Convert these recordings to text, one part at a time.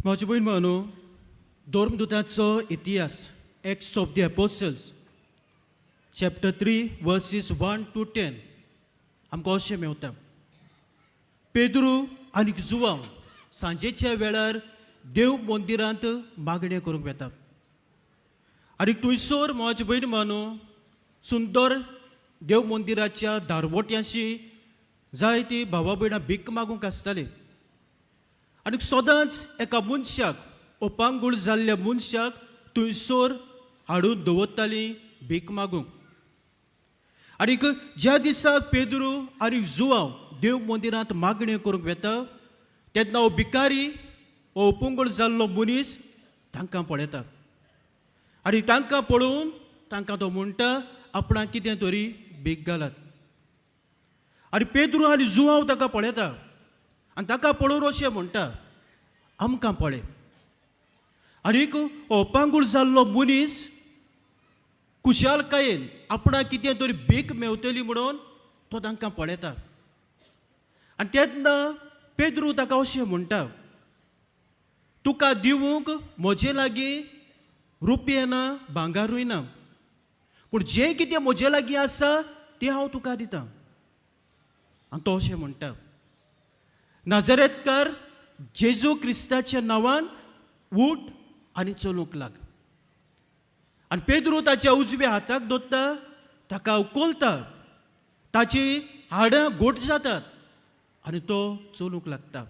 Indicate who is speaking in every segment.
Speaker 1: म्हजे भयण भावांनो, धर्मदूतांचो इतिहास Acts of the Apostles chapter 3 verses 1 to 10 आमकां अशें मेवता. पेद्रू आनी जुवांव सांजेच्या वेळार देव मंदिरांत मागणें करूंक वेता. आनी थंयसर म्हजे भयण भावांनो, सुंदर देव मंदिराच्या दारवट्यांशी जायतीं भावा भयणां भीक मागूंक आसतालीं. आनी सदांच एका मनशाक, ओपांगूळ जाल्ल्या मनशाक थंयसर हाडून दवरतालीं भीक मागूंक. आनी ज्या दिसाक पेद्रू आनी जुवांव देव मंदिरांत मागणें करूंक वेता तेन्ना हो भिकारी, हो ओपंगूळ जाल्लो मनीस तांकां पळयता. आनी तांकां पळोवन तांकां तो म्हणटा आपणाक कितें तरी भीक घालात. आनी पेद्रू आनी जुवांव ताका पळयता आनी ताका पळोवन अशें म्हणटा, आमकां पळय. आनीक ओपांगूळ जाल्लो मनीस कुशालकायेन आपणाक कितें तरी भीक मेवतली म्हणून तो तांकां पळयता. आनी तेन्ना पेद्रू ताका अशें म्हणटा, तुका दिवूंक म्हजे लागीं रुपये ना, भांगारूय ना, पूण जें कितें म्हजे लागीं आसा तें हांव तुका दितां. आनी तो अशें म्हणटा, नाजरेतकार जेजू क्रिस्ताच्या नांवान उठ आनी चलूंक लाग. आनी पेद्रू ताच्या उजव्या हाताक धरता, ताका उखलता, ताची हाडां घोट जातात आनी तो चलूंक लागता.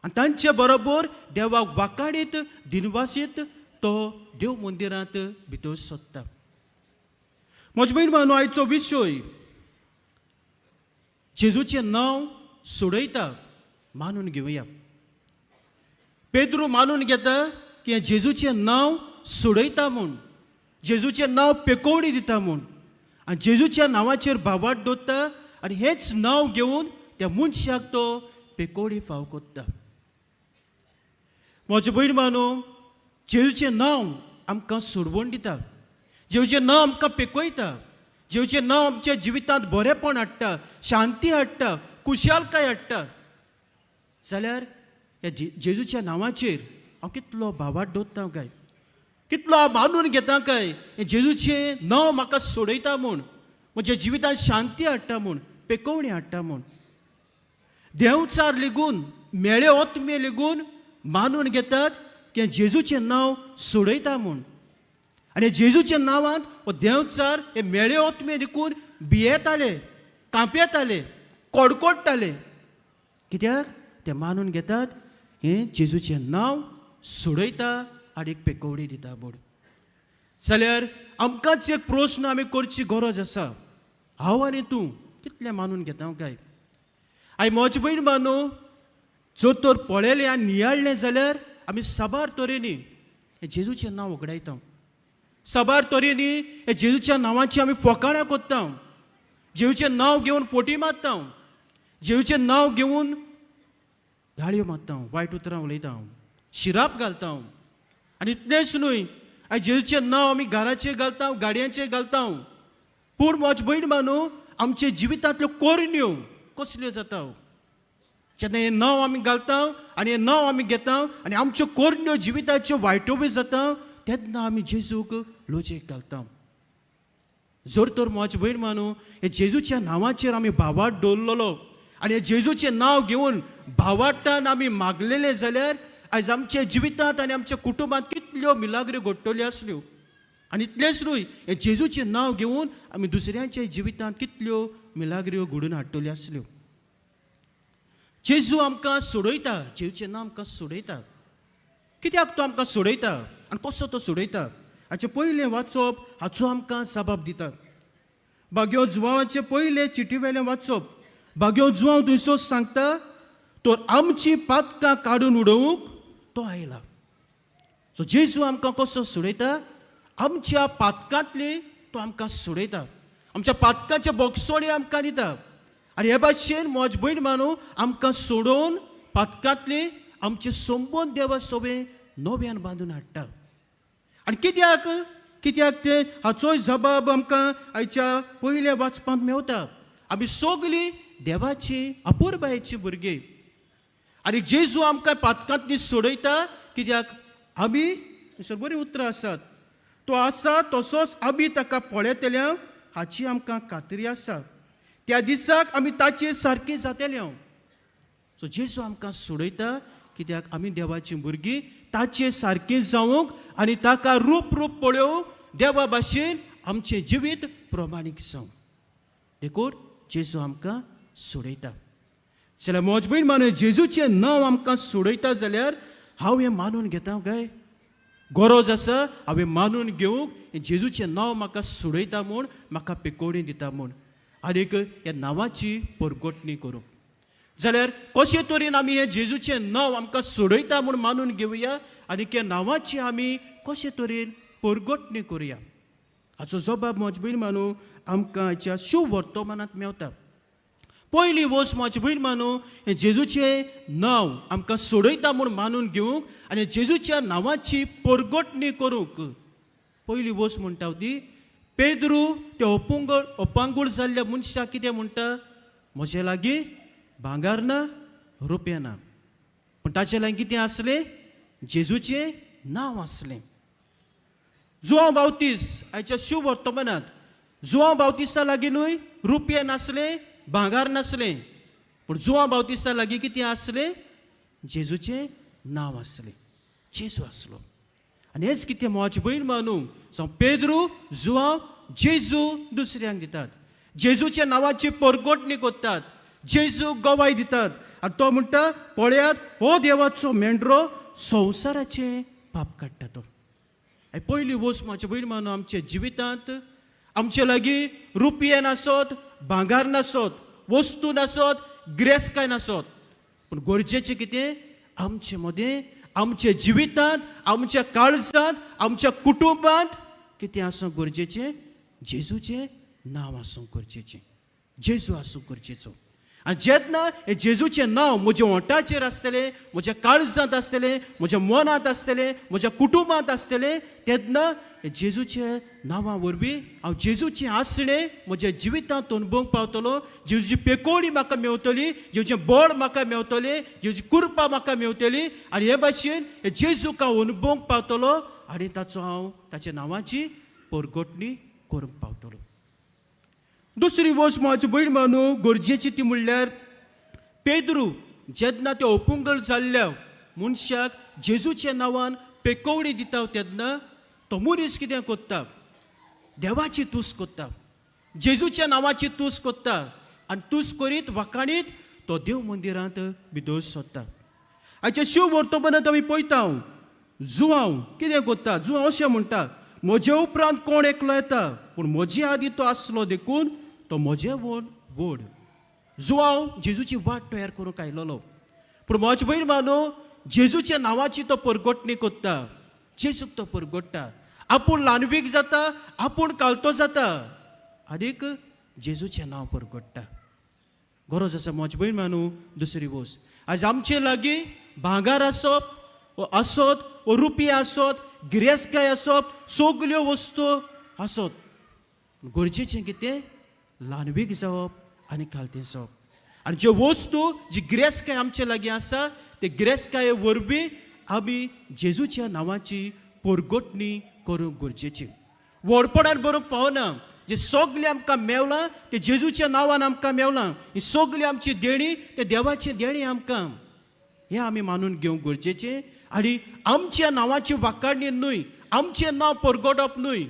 Speaker 1: आनी तांचे बरोबर देवाक वाकाडीत दिनवासीत तो देव मंदिरांत भितर सरता. म्हजे भयण भावांनो, आयचो विशय जेजूचें नांव सोडयता मानून घेवया. पेद्रू मानून घेता की हें जेजूचें नांव सोडयता म्हूण, जेजूचें नांव पेकोवणी दिता म्हूण, आनी जेजूच्या नांवाचेर भावार्थ दवरता आनी हेंच नांव घेवन त्या मनशाक तो पेकोवणी फाव करता. म्हजे भयण भावांनो, जेजूचें नांव आमकां सोडवण दिता, जेजूचें नांव आमकां पेकयता, जेजूचें नांव आमच्या जिवितांत बरेपण हाडटा, शांती हाडटा, कुशालकाय हाडटा. जाल्यार ह्या जेजूच्या नांवाचेर हांव कितलो भावार्थ दवरता काय, कितलो हांव मानून घेता काय, हें जेजूचें नांव म्हाका सोडयता म्हूण, म्हज्या जिवितांत शांती हाडटा म्हूण, पेकोवणी हाडटा म्हूण. देंवचार लेगून, मेळे ओतमे लेगून मानून घेतात की हें जेजूचें नांव सोडयता म्हूण. आनी जेजूच्या नांवांत हो देंवचार हे मेळे ओतमे देखून भियेताले, कांपेताले, कडकडटाले. कित्याक ते मानून घेतात हें जेजूचें नांव सोडयता आनी पेकोवणी दिता म्हूण. जाल्यार आमकांच एक प्रश्न आमी करची गरज आसा, हांव आनी तूं कितलें मानून घेता काय. आय म्हजे भयण भावांनो, जर तर पळयलें आनी नियाळ्ळें जाल्यार आमी साबार तरेनी हें जेजूचें नांव वगडायता, साबार तरेनी हे जेजूच्या नांवाची आमी फकाणां कोत्ता, जेजूचें नांव घेवन फोटी मारता, जेजूचें नांव घेवन धाळयो मारता, वायट उतरां उलयता, शिराप घालता. आनी इतलेंच न्हय, आयज जेजूचें नांव आमी घराचेर घालता, गाडयांचेर घालता. पूण म्हजे भयण भावांनो, आमचे जिवितांतल्यो कोरण्यो कसल्यो जाता. जेन्ना हें नांव आमी घालता आनी हें नांव आमी घेता आनी आमच्यो कोरण्यो जिविताच्यो वायटोव्यो जाता, तेन्ना आमी जेजूक लोचयेक घालता. जर तर म्हजे भयण भावांनो, हे जेजूच्या नांवाचेर आमी भावार्थ दवरलेलो आनी हे जेजूचें नांव घेवन भावार्थान आमी मागलेले जाल्यार आयज आमच्या जिवितांत आनी आमच्या कुटुंबांत कितल्यो मिलाग्री घडटल्यो आसल्यो. आनी इतलेंच न्हय, हे जेजूचें नांव घेवन आमी दुसऱ्यांच्या जिवितांत कितल्यो मिलाग्र्यो घडोवन हाडटल्यो आसल्यो. जेजू आमकां सोडयता, जेजूचें नांव आमकां सोडयता. कित्याक तो आमकां सोडयता आनी कसो तो सोडयता हाचें पयलें वाचप हाचो आमकां जबाब दिता. भाग्यो जुवांवाचें पयलें चिटीवेलें वाचप. भाग्यो जुवांव थंयसर सांगता, तर आमची पातकां काडून उडोवंक तो आयला. सो जेजू आमकां कसो सोडयता, आमच्या पातकांतली तो आमकां सोडयता, आमच्या पातकांचे बोगसोणी आमकां दिता. आनी हे भाशेन म्हजे भयण भावांनो, आमकां सोडोवन पातकांतली आमचे संबंद देवा सोबे नव्यान बांदून हाडटा. आनी कित्याक ते हाचोय जबाब आमकां आयच्या पयल्या वाचपांत मेवता. आमी सगलीं देवाची अपुरबायेची भुरगीं. आनी जेजू आमकां पातकांतली सोडयता कित्याक आमी बरी उतरां आसात. तो आसा तसोच आमी ताका पळयतल्या हाची आमकां खात्री आसा. त्या दिसाक आमी ताचे सारके जातले. सो जेजू आमकां सोडयता कित्याक आमी देवाची भुरगीं ताचे सारके जावंक आनी ताका रूप रूप पळोवंक देवा भाशेन आमचें जिवीत प्रमाणीक जावंक देखून जेजू आमकां सोडयता. जाल्यार म्हजे भयण मानून जेजूचें नांव आमकां सोडयता जाल्यार हांव हें मानून घेता काय गरज आसा हांवें मानून घेवंक जेजूचें नांव म्हाका सोडयता म्हूण म्हाका पिकोवणी दिता म्हूण आनीक ह्या नांवाची परगटणी करूंक. जाल्यार कशे तरेन आमी हें जेजूचें नांव आमकां सोडयता म्हूण मानून घेवया आनीक ह्या नांवाची आमी कशे तरेन परगटणी करुया हाचो जबाब म्हजे भयण मानू आमकां हाच्या शुभ वर्तमानांत मेवता. पयली वस्त म्हजे भयण मानू हें जेजूचें नांव आमकां सोडयता म्हूण मानून घेवंक आनी जेजूच्या नांवाची परगटणी करूंक पयली वस्त म्हणटा ती पेद्रू ते अपांगूळ जाल्ल्या मनशाक कितें म्हणटा म्हजे लागीं भांगार ना रुपया ना पूण ताचे लागीं कितें आसलें जेजूचें नांव आसलें. जुआंव बावतीस हाच्या शुभ वर्तमानांत जुआंव बावतिसा लागींय रुपये नासले भांगार नासलें पूण जुआंव बावतिसा लागीं कितें आसलें जेजूचें नांव आसलें जेजू आसलो. आनी हेच कितें म्हजी भयण मानू जावं पेद्रू जुआंव जेजू दुसऱ्यांक दितात जेजूच्या नांवाची परगटणी करतात जेजू गवाय दितात आनी तो म्हणटा पळयात हो देवाचो मेंढरो संवसाराचें पाप काडटा तो. पयली वस्त म्हजे भयण मानू आमच्या जिवितांत आमचे लागीं रुपये नासत भांगार नासत वस्तू नासत गिरेस्तकाय नासत पूण गरजेचें कितें आमचे मदें आमच्या जिवितांत आमच्या काळजांत आमच्या कुटुंबांत कितें आसूंक गरजेचें जेजूचें नांव आसूंक गरजेचें जेजू आसूंक गरजेचो. आनी जेन्ना हे जेजूचें नांव म्हज्या ओंठाचेर आसतलें म्हज्या काळजांत आसतलें म्हज्या मनांत आसतलें म्हज्या कुटुंबांत आसतलें तेन्ना हे जेजूच्या नांवा वरवीं हांव जेजूचें आसणें म्हज्या जिवितांत अणभवूंक पावतलो जेजूची पेकोवणी म्हाका मेवतली जेजूचें बळ म्हाका मेवतलें जेजूची कृपा म्हाका मेवतली आनी हे भाशेन हे जेजूक हांव अणभवूंक पावतलो आनी ताच्या नांवाची परगटणी करूंक पावतलो. दुसरी वस्त म्हजी भयण मानू गरजेची ती म्हणल्यार पेद्रू जेन्ना ते अपंगळ जाल्ल्या मनशाक जेजूच्या नांवान पेकोवणी दिता तेन्ना तो मनीस कितें करता देवाची तूस करता जेजूच्या नांवाची तूस करता आनी तूस करीत वाकाणीत तो देव मंदिरांत भितर सोदता. हाच्या शिव वर्तमानांत आमी पळयता जुआंव कितें करता जुआंव अशें म्हणटा म्हजे उपरांत कोण एकलो येता पूण म्हजे आदी तो आसलो देखून तो म्हजे व्हड. जुआंव जेजूची वाट तयार करूंक आयलोलो पूण म्हजे भयण मानू जेजूच्या नांवाची तो परगटणी करता जेजूक तो परगट्टा आपूण ल्हानवीक जाता आपूण कालतो जाता आनीक जेजूचें नांव परगट्टा. गरज आसा म्हजे भयण मानू दुसरी वस्त आज आमचे लागीं भांगार आसत रुपये आसत गिरेस्तकाय आसत सगल्यो वस्तू आसत गरजेचें कितें ल्हानवीक जावप आनी कालतें जावप आनी ज्यो वस्तू जी गिरेस्तकाय आमचे लागीं आसा ते गिरेस्तकाये वरवीं आमी जेजूच्या नांवाची परगटणी करूंक गरजेची. व्हडपणान बरोवंक फावना जे सगलें आमकां मेवलां ते जेजूच्या नांवान आमकां मेवलां ही सगली आमची देणी ते देवाची देणी आमकां हें आमी मानून घेवंक गरजेचें आनी आमच्या नांवाची वाखाणणी न्हय आमचें नांव परगटप न्हय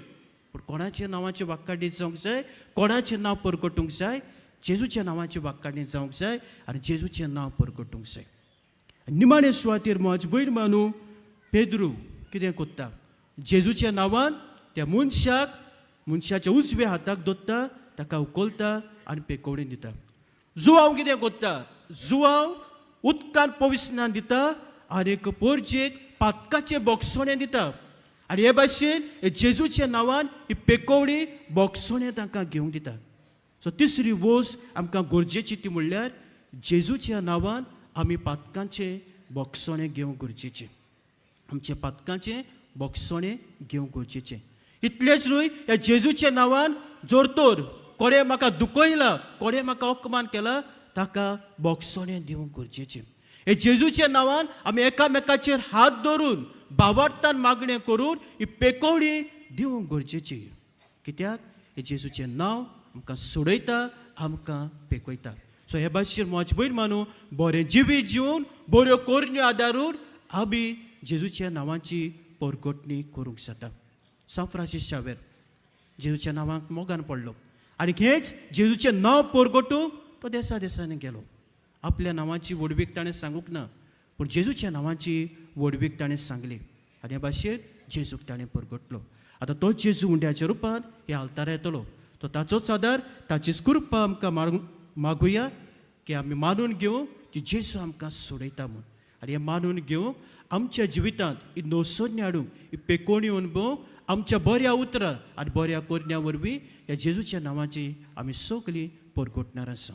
Speaker 1: पूण कोणाच्या नांवाची वाखाणणी जावंक जाय कोणाचें नांव परगटूंक जाय जेजूच्या नांवाची वाखाणणी जावंक जाय आनी जेजूचें नांव परगटूंक जाय. निमाणे सुवातेर म्हजे भयण मानू पेद्रू कितें करता जेजूच्या नांवान त्या मनशाच्या उजव्या हाताक धरता ताका उखलता आनी पेकोवणी दिता. जुआंव कितें करता जुआंव उदकान पविस्नान दिता आनी एक परजेक पातकाचें बोगसोणें दिता आनी हे भाशेन जेजूच्या नांवान ही पेकोवणी बोगसोणें तांकां घेवंक दिता. सो तिसरी वस्त आमकां गरजेची ती म्हणल्यार जेजूच्या नांवान आमी पातकांचें बोगसोणें घेवंक गरजेचें आमच्या पातकांचें बोगसोणें घेवंक गरजेचें. इतलेंच न्हय ह्या जेजूच्या नांवान जर तर कोणें म्हाका दुखयला कोणें म्हाका अपमान केला ताका बोगसोणें दिवंक गरजेचें. हे जेजूच्या नांवान आमी एकामेकाचेर हात धरून भावार्थान मागणें करून ही पेकोवणी दिवंक गरजेची. कित्याक हे जेजूचें नांव आमकां सोडयता, आमकां पेकयता. सो हे भाशेन मोजबैर मानू बरें जिवीत जिवन बऱ्यो कोरण्यो आदारून आमी जेजूच्या नांवाची परगटणी करूंक जाता. सान फ्रांसीस शावेर जेजूच्या नांवाक मोगान पडलो आनी हेच जेजूचें नांव परगटूंक तो देसा देसांनी गेलो. आपल्या नांवाची व्हडवीक ताणें सांगूंक ना, पूण जेजूच्या नांवाची व्हडवीक ताणें सांगली आनी हे भाशेन जेजूक ताणें परगटलो. आतां तो जेजू उंड्याच्या रुपान हे आल्तार येतलो. तो ताचोच आदार, ताचीच कृपा आमकां मागुया की आमी मानून घेवंक की जेजू आमकां सोडयता म्हूण. आनी हें मानून घेवंक आमच्या जिवितांत ही नोसोन्य हाडूंक, ही पेकोवणी अणभवूंक आमच्या बऱ्या उतरां आनी बऱ्या कोरण्या वरवीं ह्या जेजूच्या नांवाची आमी सगळीं परगटणार आसा.